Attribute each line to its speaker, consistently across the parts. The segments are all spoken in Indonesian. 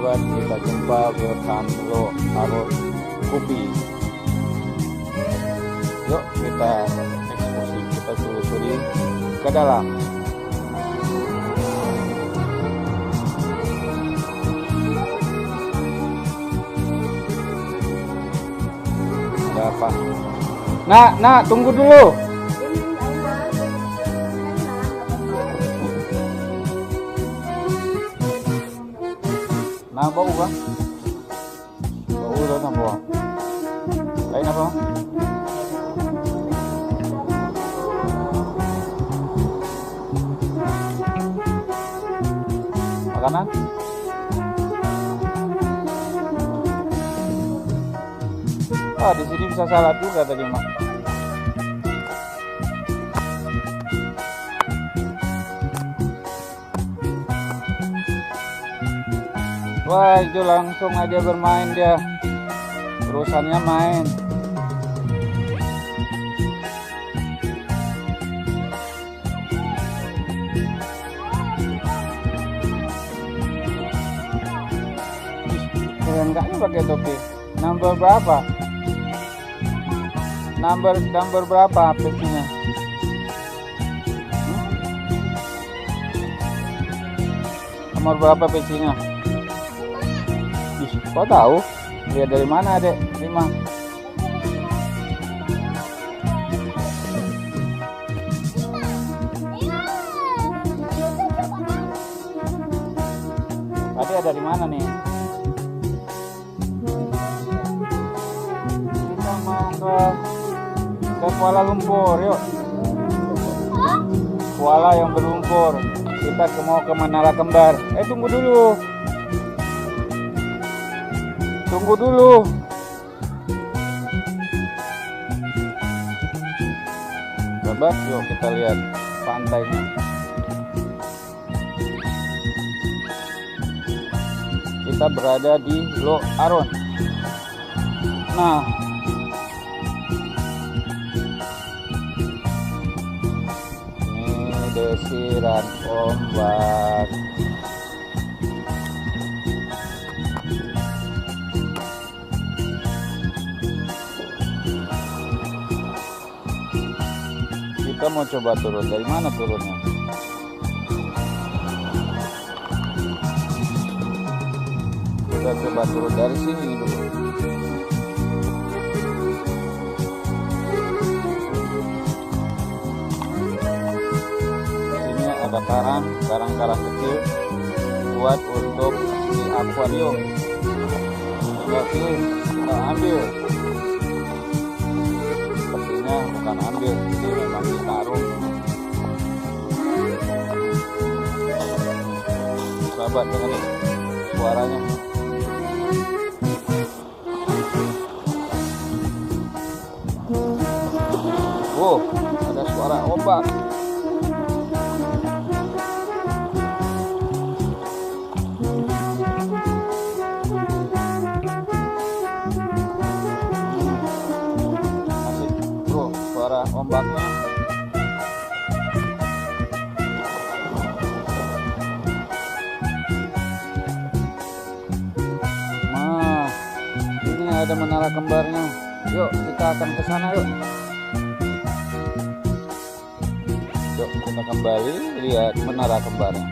Speaker 1: sahabat, kita jumpa bersama Aron Kopi. Yuk kita eksekusi, kita telusuri ke dalam. Ada apa? Nak, tunggu dulu. Nah, bau bang, bau udah nambah. Lain apa? Makanan? Ah, di sini bisa salad juga tadi mak. Wah, itu langsung aja bermain dia. Terusannya main. Keren kayaknya pakai topi. Number berapa? Number berapa PC-nya? Nomor berapa PC-nya? Kok tahu? Lihat dari mana, Dek? 5. Tadi ada di mana nih? Kita mau ke Kuala Lumpur, yuk. Kuala yang berlumpur. Kita mau ke Menara Kembar. Tunggu dulu. Tunggu dulu. Sahabat, yuk kita lihat pantainya. Kita berada di Lo Aron. Nah, ini desiran ombak. Kita mau coba turun. Dari mana turunnya? Kita coba turun dari sini dulu. Sini ada karang kecil buat untuk di akuarium. Tinggal pilih, kita ambil. Bukan ambil, ini memang ditaruh. Sahabat, dengerin suaranya. Wow, ada suara ombak. Ombaknya. Nah, ini ada Menara Kembarnya. Yuk, kita akan ke sana yuk. Yuk, kita kembali lihat Menara Kembarnya.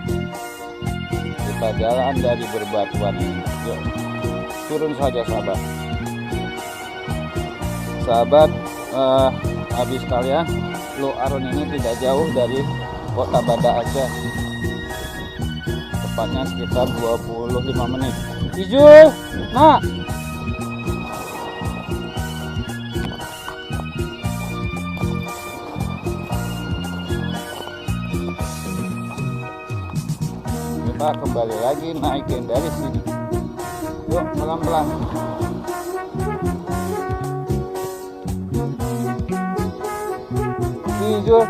Speaker 1: Kita jalan dari berbatuan ini. Yuk, turun saja sahabat. Sahabat, habis kalian, Lo Aron ini tidak jauh dari kota Banda Aceh, tepatnya sekitar 25 menit. Ijul, nak. Kita kembali lagi naikin dari sini. Yuk, pelan-pelan. Ijul,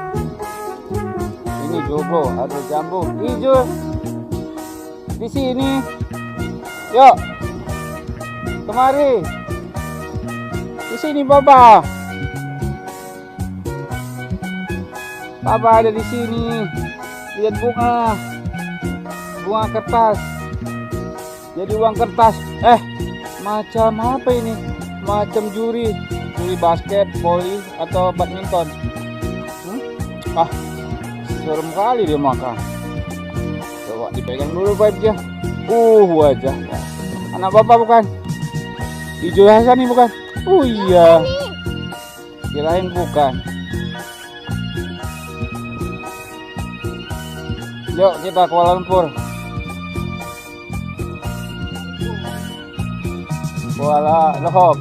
Speaker 1: ini jogo, ada jambu. Ijul, di sini. Yuk, kemari. Di sini, Baba. Baba ada di sini. Lihat bunga kertas. jadi uang kertas. Macam apa ini? Macam juri basket, voli atau badminton. Serem kali dia makan. Coba dipegang dulu pipe-nya. Wajahnya anak bapak bukan? Hijau Hasan nih bukan? Iya. Kirain bukan. Yuk kita Kuala Lumpur. Kuala Lumpur.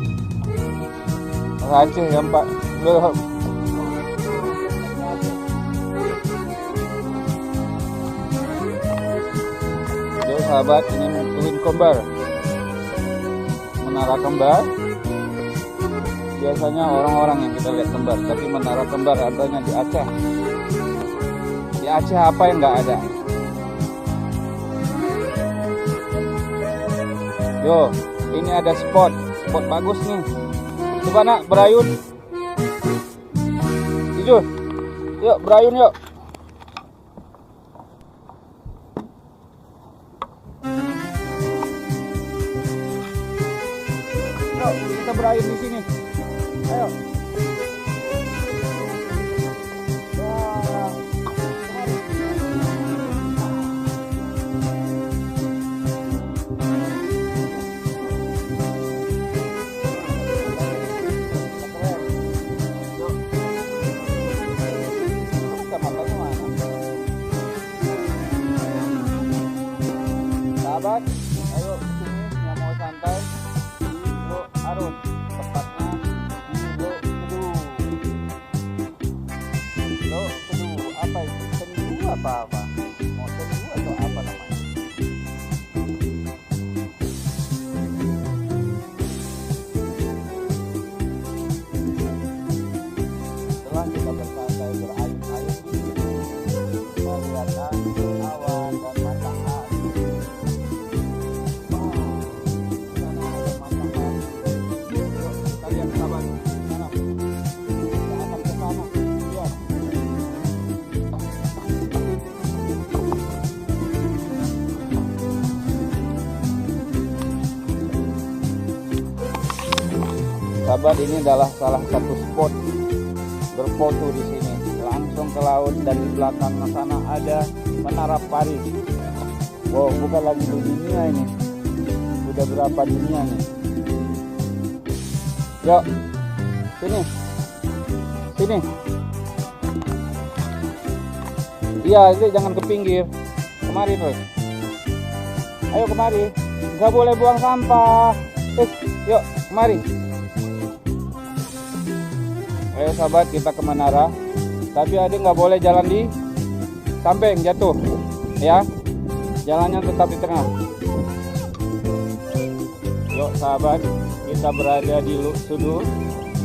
Speaker 1: Aceh yang Pak. Yuk sahabat, ini Twin Kembar. Menara kembar. Biasanya orang-orang yang kita lihat kembar, tapi menara kembar adanya di Aceh. Di Aceh apa yang nggak ada? Yo, ini ada spot bagus nih. Coba nak berayun. Hijau. Yuk berayun yuk. Yuk kita berayun di sini. Ayo. Sahabat, ayo kesini yang mau santai di Lok Arun, tepatnya di Lok Kedu. Lok Kedu, apa itu? Sendu apa? Mau sendu atau apa namanya? Setelah kita bersantai berayun-ayun di sini, kita lihat awan dan matahari. Sahabat, ini adalah salah satu spot berfoto di sini, langsung ke laut, dan di belakang sana ada Menara Paris. Wow, bukan lagi di dunia ini, sudah berapa dunia nih. Yuk, sini. Iya, ini jangan ke pinggir, kemari terus. Ayo kemari, nggak boleh buang sampah. Yuk kemari. Ayo sahabat, kita ke menara, tapi adik nggak boleh jalan di samping, jatuh ya, jalannya tetap di tengah. Yuk sahabat, kita berada di Lok Sedu,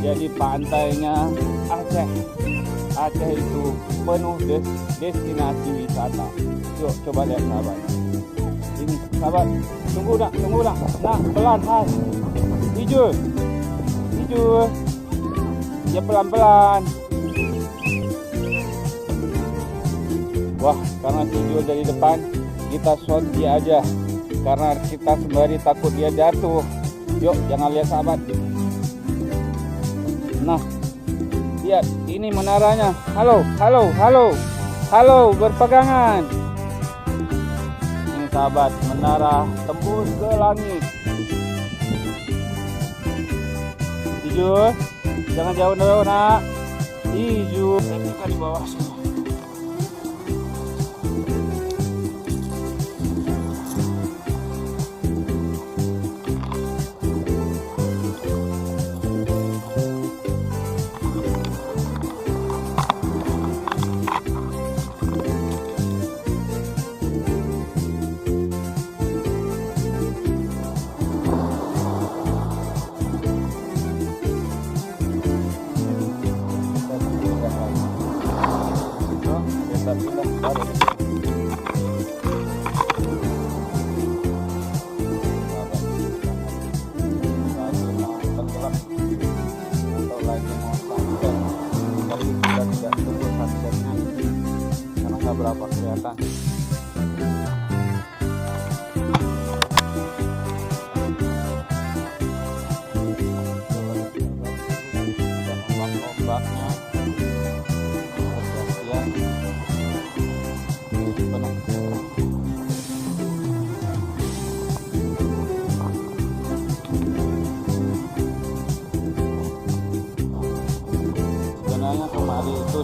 Speaker 1: jadi pantainya Aceh. Aceh itu penuh destinasi wisata. Yuk coba lihat sahabat. Ini sahabat, tunggu nak, nah pelan has, hijau. Ya pelan-pelan. Wah, karena hijau dari depan, kita shot dia aja, karena kita sembari takut dia jatuh. Yuk, jangan lihat sahabat. Nah, lihat, ini menaranya. Halo, berpegangan. Ini sahabat, menara tembus ke langit. Hijau. Jangan jauh nak. Hijau. Kita di bawah semua.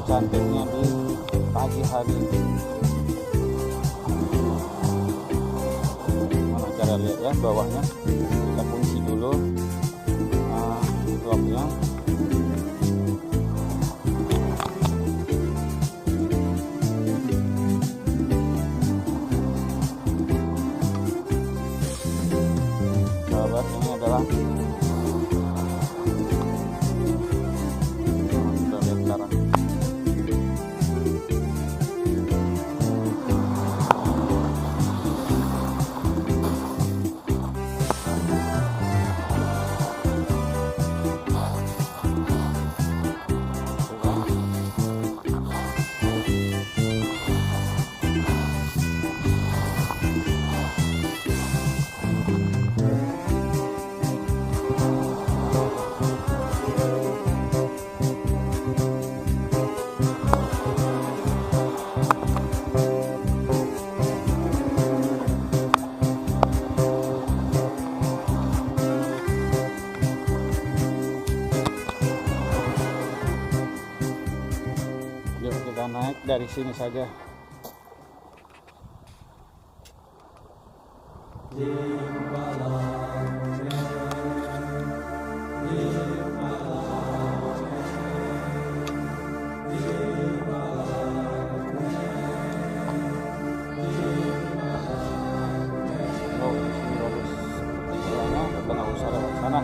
Speaker 1: cantiknya di pagi hari. Mana cara lihat ya bawahnya? Kita kunci dulu bloknya. Sahabat, ini adalah kita lihat sekarang. Yuk kita naik dari sini saja. Oh, ini bagus. Jalannya kita nggak usah lewat sana.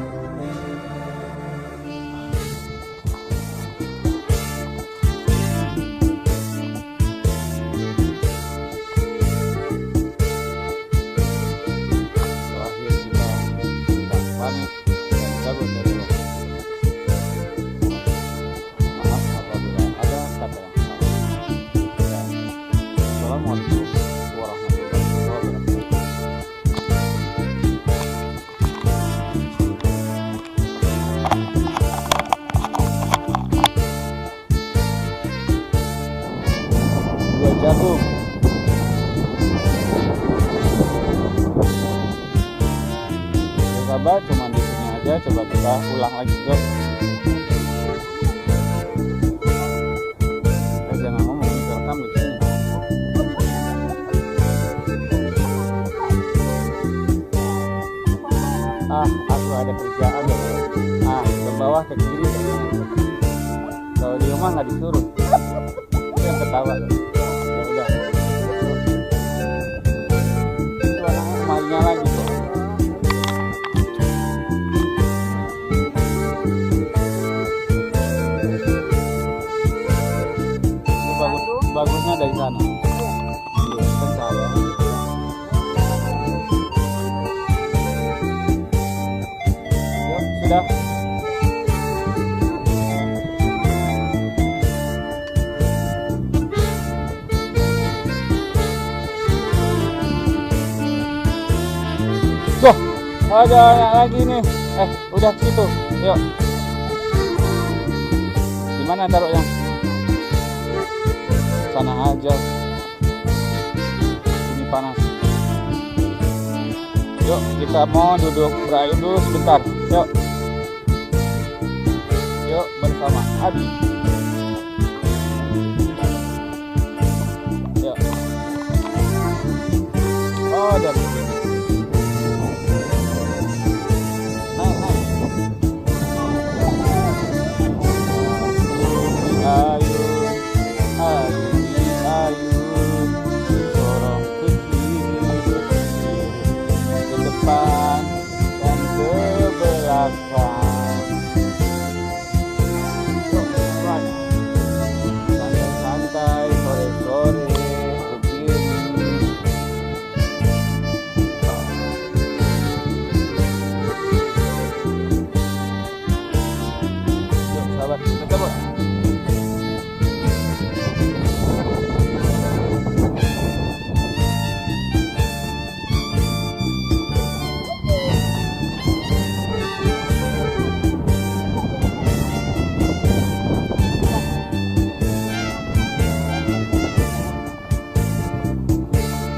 Speaker 1: Jagung. Sahabat, cuma di sini aja. Coba kita ulang lagi, yuk. Jangan ngomong, rekam di sini. Aku ada kerjaan loh. Ke bawah, ke kiri. Kalau di rumah nggak disuruh. Itu yang ketawa loh. Lagi tuh. Bagusnya dari sana. Kan saya. Yuk, sudah. Tuh, ada lagi nih. Udah situ. Yuk. Gimana taruhnya? Sana aja. Ini panas. Yuk, kita mau duduk berayun dulu sebentar. Yuk. Yuk bersama Abi. Yuk. Oh, dari sini. Santai-santai sore-sore begini. Yuk sahabat, kita coba.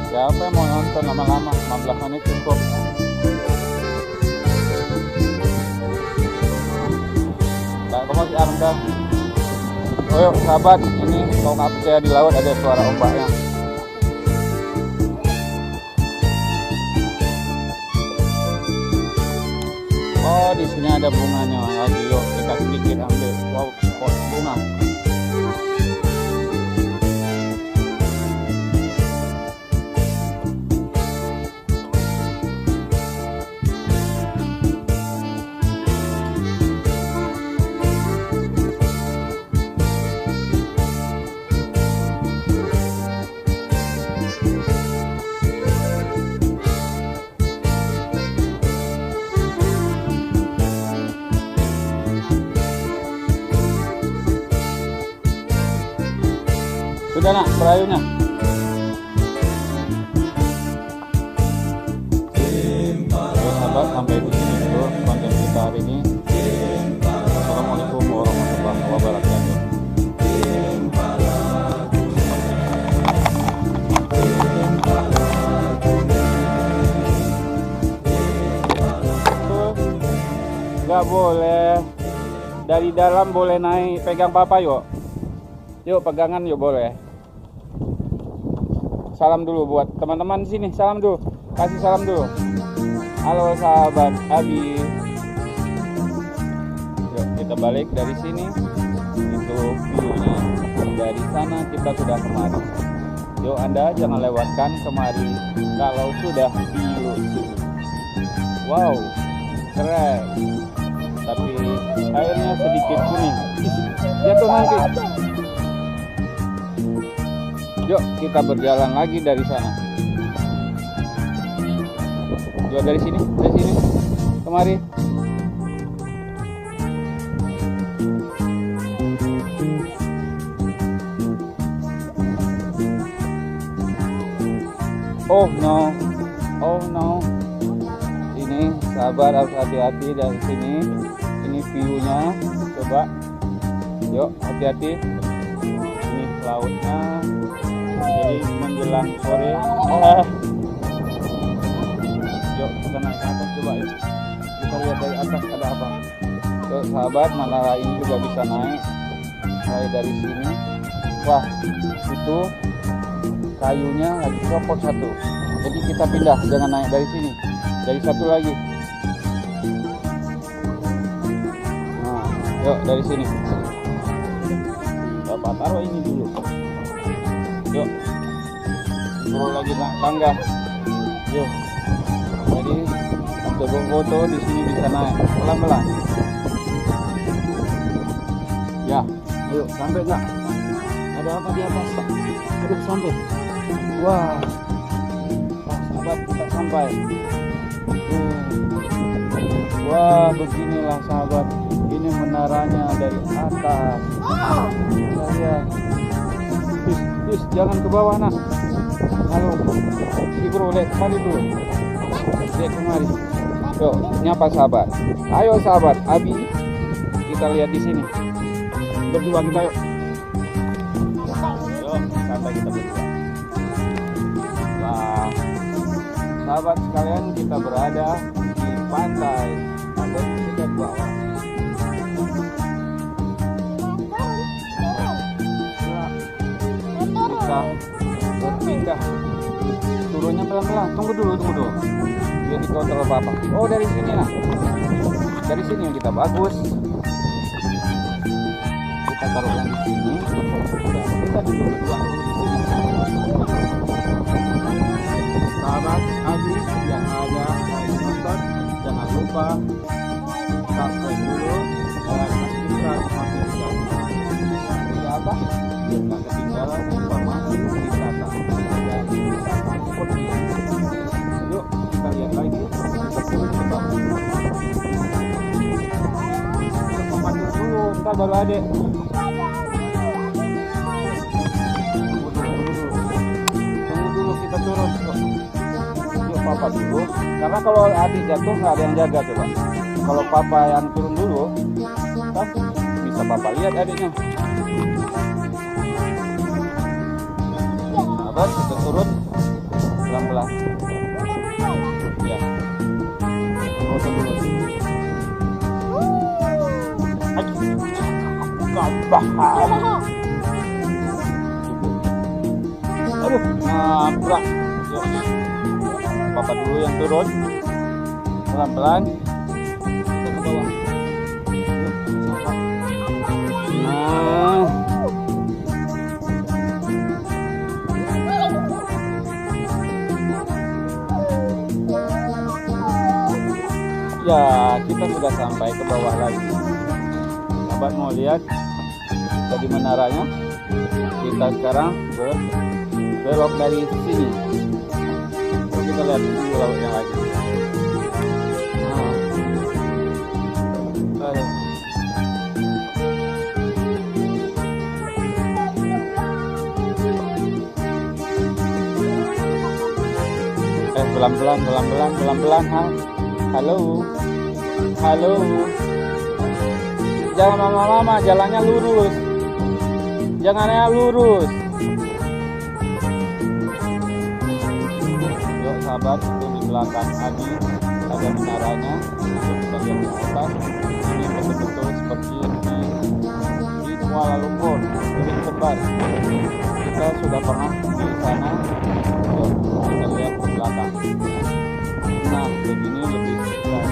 Speaker 1: Siapa yang mau nonton lama-lama? 15 menit cukup. Kamu masih arm Oh sahabat, ini kalau nggak percaya di laut ada suara ombaknya. Oh di sini ada bunganya lagi, yuk kita sedikit ambil. Wow, pot bunga. Sudah nak perayunya. Oke sahabat, sampai di sini dulu konten kita hari ini. Assalamualaikum warahmatullahi wabarakatuh. Gak boleh dari dalam, boleh naik pegang papa yuk. Yuk pegangan yuk boleh. Salam dulu buat teman-teman di sini. Salam dulu. Kasih salam dulu. Halo sahabat Abi. Yuk kita balik dari sini. Itu view-nya. Dari sana kita sudah kemari. Yuk Anda jangan lewatkan kemari kalau sudah view sini. Wow, keren. Tapi airnya sedikit kuning. Jatuh nanti. Yuk kita berjalan lagi dari sana. Yuk dari sini kemari. Oh no. Ini sahabat harus hati-hati dari sini. Ini view-nya. Coba. Yuk hati-hati. Ini lautnya. Jadi menjelang sore. Yuk kita naik ke atas coba yuk. Kita lihat dari atas ada apa. Yuk sahabat, Manara ini juga bisa naik. Mulai dari sini. Wah itu kayunya lagi copot satu. Jadi kita pindah, jangan naik dari sini. Dari satu lagi. Nah, yuk dari sini. Bapak taruh ini dulu. Yuk, turun lagi tangga. Yuk, jadi untuk foto di sini bisa naik pelan-pelan. Ya, ayo sampai nggak? Ada apa di atas? Aduh sampai. Wah, sahabat kita sampai. Wah, beginilah sahabat. Ini menaranya dari atas. Lihat. Jangan ke bawah nak. Halo, si bro, lihat kemari dulu. Lihat kemari. Yuk, nyapa sahabat. Ayo sahabat, Abi. Kita lihat di sini. Berdua kita yuk. Yuk, santai kita berdua. Nah, sahabat sekalian, kita berada di pantai. Ada di dekat bawah. Kita berpindah. Turunnya pelan-pelan. Tunggu dulu. Biar dikontrol papa. Oh dari sini nah. Dari sini yang kita bagus. Kita taruh yang di sini. Kita duduk berdua di sini. Sahabat Abi yang ada lagi nonton, jangan lupa subscribe dulu dan aktifkan notifikasi. Tidak apa? Biar nggak ketinggalan informasi wisata. Yuk kita lihat lagi. Kita turun ke bawah. Memandu dulu, ntar baru adek. Tunggu dulu kita turun. Yuk papa dulu. Karena kalau adik jatuh nggak ada yang jaga coba. Kalau papa yang turun dulu, kan bisa papa lihat adiknya. Sahabat, kita turun pelan-pelan. Ya. Foto dulu. Nabah. Aduh, nabrak. Yuk. Papa dulu yang turun. Pelan-pelan. Kita ke bawah. Nah. Ya, kita sudah sampai ke bawah lagi. Sahabat mau lihat tadi menaranya? Kita sekarang belok dari sini. Kita lihat di lautnya lagi. Pelan-pelan. Halo. Jangan mama, jalannya lurus. Jangannya lurus. Yuk sahabat, itu di belakang Adi ada menaranya. Kita lihat di atas. Ini betul-betul seperti di Kuala Lumpur, Gunung Kembar. Kita sudah pernah di sana. Yuk, kita lihat ke belakang. Nah, begini lebih jelas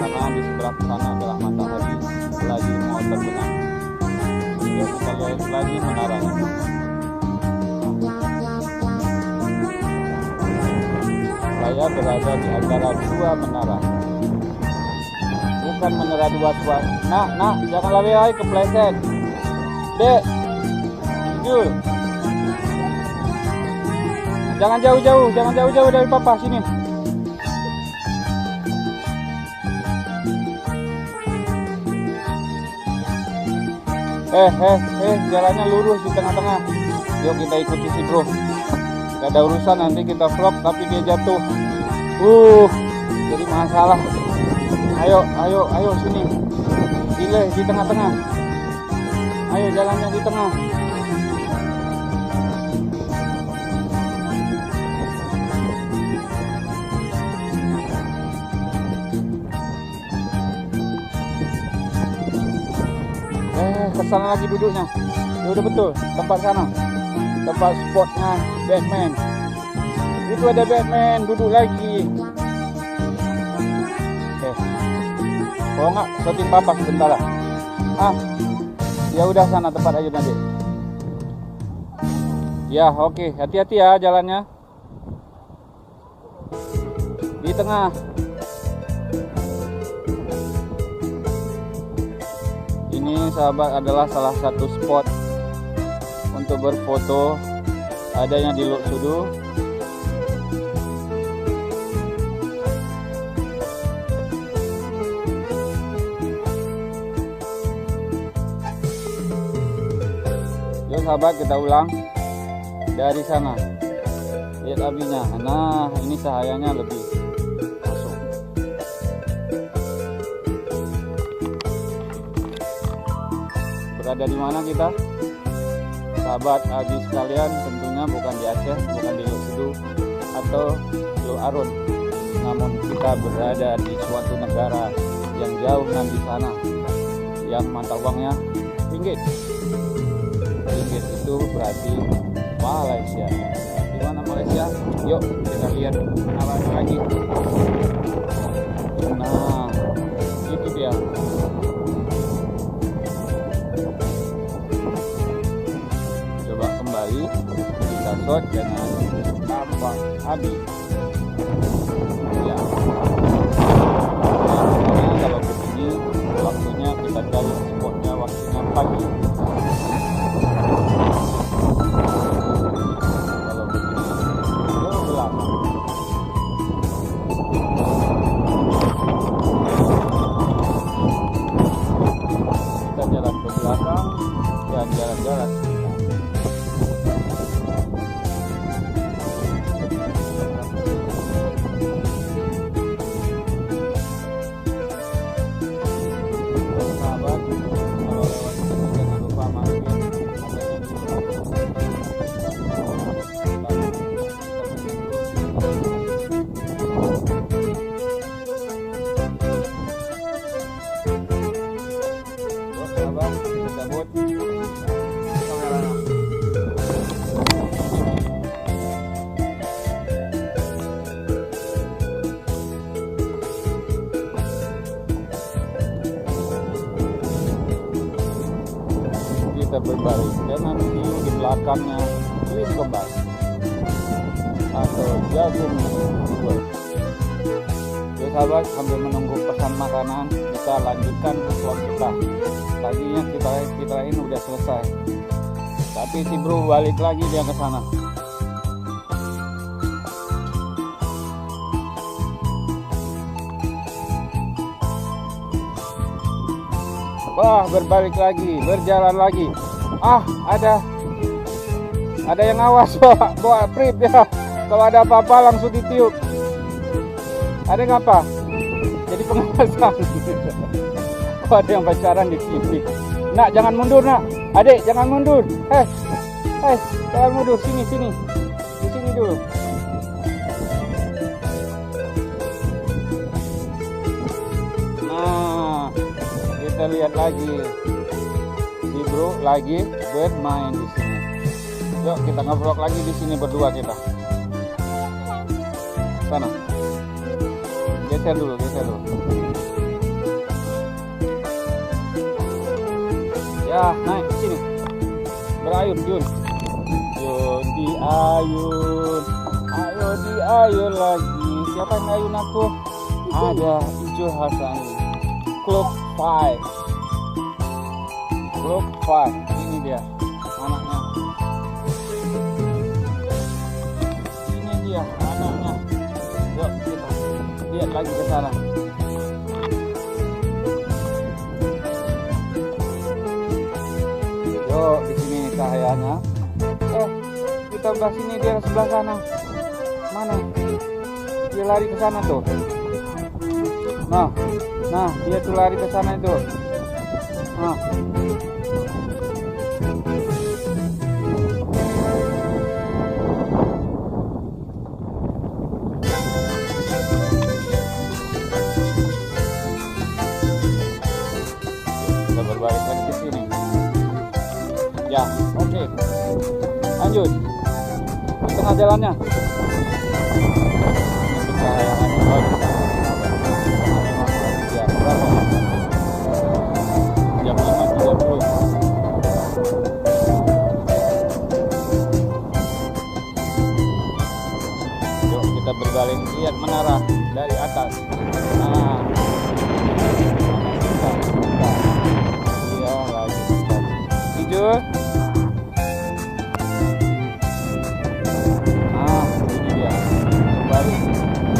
Speaker 1: karena di sebelah sana adalah matahari lagi mau terbenam. Ya, kita lihat lagi menaranya. Saya berada di antara dua menara. Bukan menara dua. Nak, jangan lari kepleset. Dek, Jul. Jangan jauh-jauh dari papa sini. Jalannya lurus di tengah-tengah. Yuk kita ikuti si bro. Gak ada urusan nanti kita vlog tapi dia jatuh. Jadi masalah. Ayo sini. Gile di tengah-tengah. Ayo jalannya di tengah. Kesana lagi duduknya. Ya udah betul, tempat sana. Tempat spotnya Batman. Itu ada Batman, duduk lagi. Kalau nggak, shooting papa sebentar lah. Ya udah sana tempat aja nanti. Ya oke, hati-hati ya jalannya. Di tengah. Ini sahabat adalah salah satu spot untuk berfoto, adanya di Lok Sudu. Yuk sahabat, kita ulang dari sana. Lihat apinya. Nah, ini cahayanya lebih masuk. Berada di mana kita? Sahabat Adi sekalian, tentunya bukan di Aceh, bukan di Lok Sudu atau Lok Arun, namun kita berada di suatu negara yang jauh di sana, yang mata uangnya ringgit. Ringgit itu berarti Malaysia. Di mana Malaysia? Yuk kita lihat arahnya lagi. Nah, itu dia. Kita shot dengan tampak Adi. Ya. Nah, kalau begini waktunya kita cari spotnya waktunya pagi. Kalau begini gelap. berbalik dengan hiu di belakangnya twin kembali atau jagung dua. Oke sahabat, sambil menunggu pesan makanan kita lanjutkan ke vlog kita. Tadinya kita ini udah selesai, tapi si bro balik lagi dia ke sana. Wah, berbalik lagi, berjalan lagi. Ah, ada yang awas, bawa prip ya. Kalau ada apa-apa langsung ditiup. Ada ngapa? Jadi pengawasan. Oh, ada yang pacaran di TV. Nak, jangan mundur, nak. Adik, jangan mundur. Jangan mundur. Sini. Di sini dulu. Nah, kita lihat lagi. Si bro lagi bermain di sini. Yuk, kita nge-vlog lagi di sini berdua kita. Sana. Geser dulu. Ya, naik ke sini. Berayun, Yun diayun. Ayo diayun lagi. Siapa yang ayun aku? Ada Ijo Hasani. Klub 5. Ini dia anaknya. Ini dia anaknya. Yuk kita lihat lagi ke sana. Yuk, di sini cahayanya. Kita udah sini, dia sebelah sana. Mana? Dia lari ke sana tuh. Nah, dia tuh lari ke sana itu. Nah. Kita berbalik lagi ke sini. Ya, oke. Lanjut. Di tengah jalannya. Jam 5.30. Yuk kita berbalik, lihat menara dari atas. Nah, iya lagi hijau. Nah, ini dia berbalik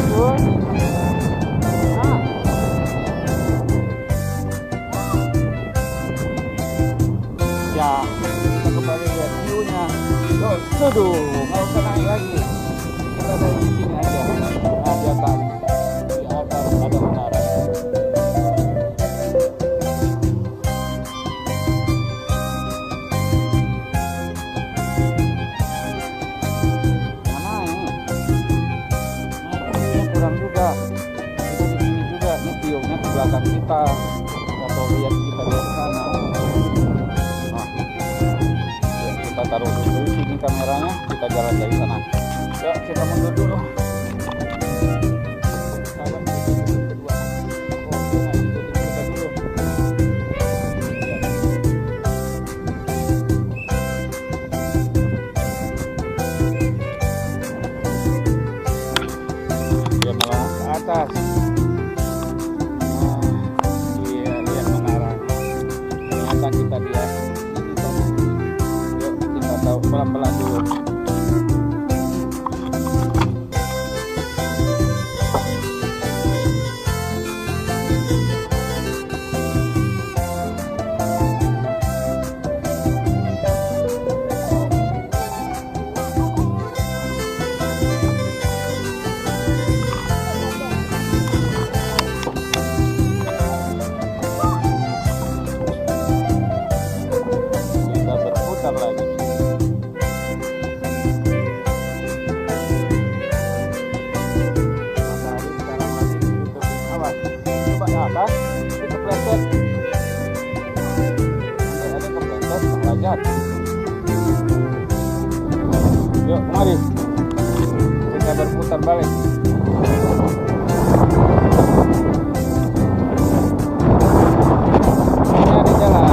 Speaker 1: hijau. Ya, kita kembali lihat view-nya. Yuk, suduh, nggak usah naik lagi. Kita dari sini aja. Nah, di atas ada menara. Mana ini? Ini kurang juga. Kita di sini juga. Ini view-nya ke belakang kita. Atau lihat kita dari sana. Kita taruh dulu di sini kameranya, kita jalan dari sana. Yuk kita mundur dulu. Dia malah ke atas. Iya, lihat menara. Ternyata kita lihat. Tahu pelan-pelan dulu. Kita berputar lagi. Atas, itu kepleset. Ada kepleset, derajat. Yuk, mari kita berputar balik. Ini ada jalan.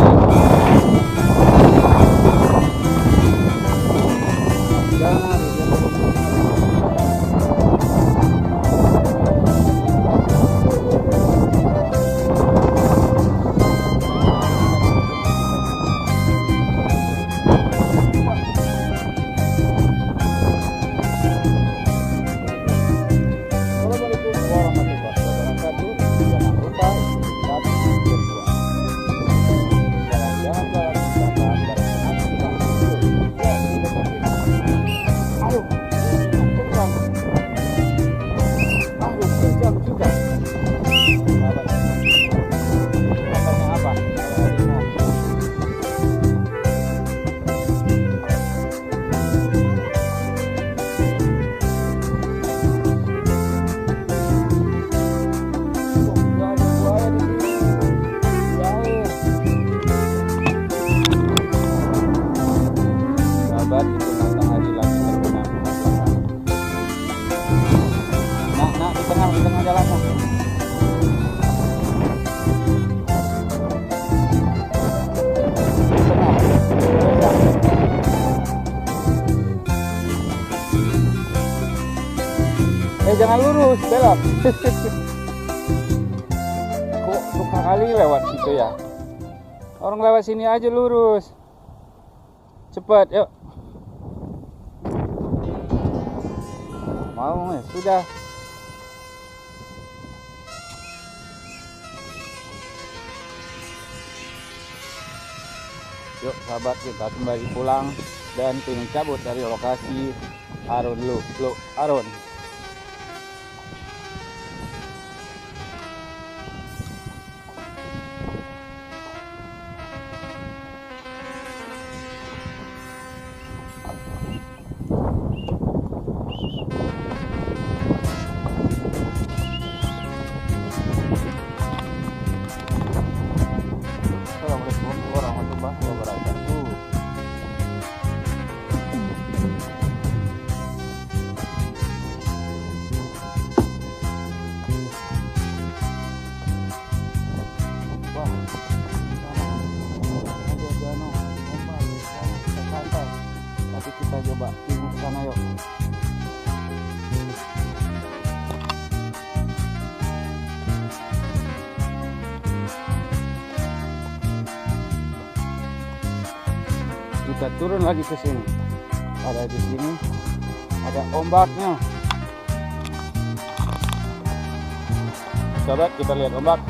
Speaker 1: Jangan lurus, belok. Kok suka kali lewat situ ya? Orang lewat sini aja lurus. Cepat, yuk. Mau ya? Sudah. Yuk sahabat, kita kembali pulang dan ingin cabut dari lokasi Arun Arun. Assalamualaikum warahmatullahi wabarakatuh. Wah, ada danau, ombak, kita santai. Tapi kita coba pilih ke sana yuk. Kita turun lagi ke sini. Ada di sini, ada ombaknya. Sobat, kita lihat ombak.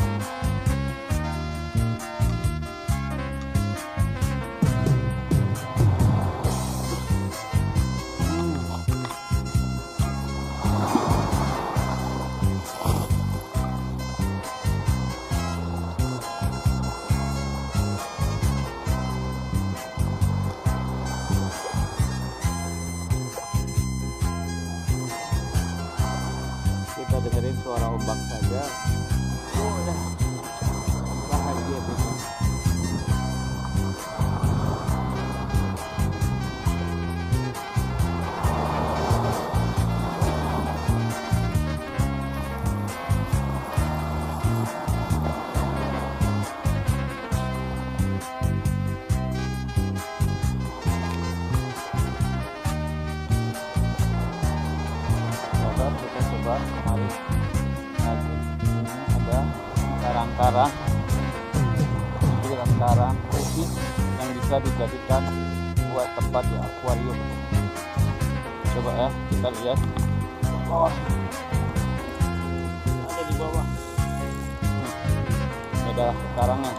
Speaker 1: Kita dengerin suara ombak saja. Oh, udah bahagia itu. Kita coba tarik lagi. Ini ada karang-karang, karang putih yang bisa dijadikan buat tempat di akuarium. Coba ya, kita lihat bawah. Ada di bawah. Ini adalah karangnya.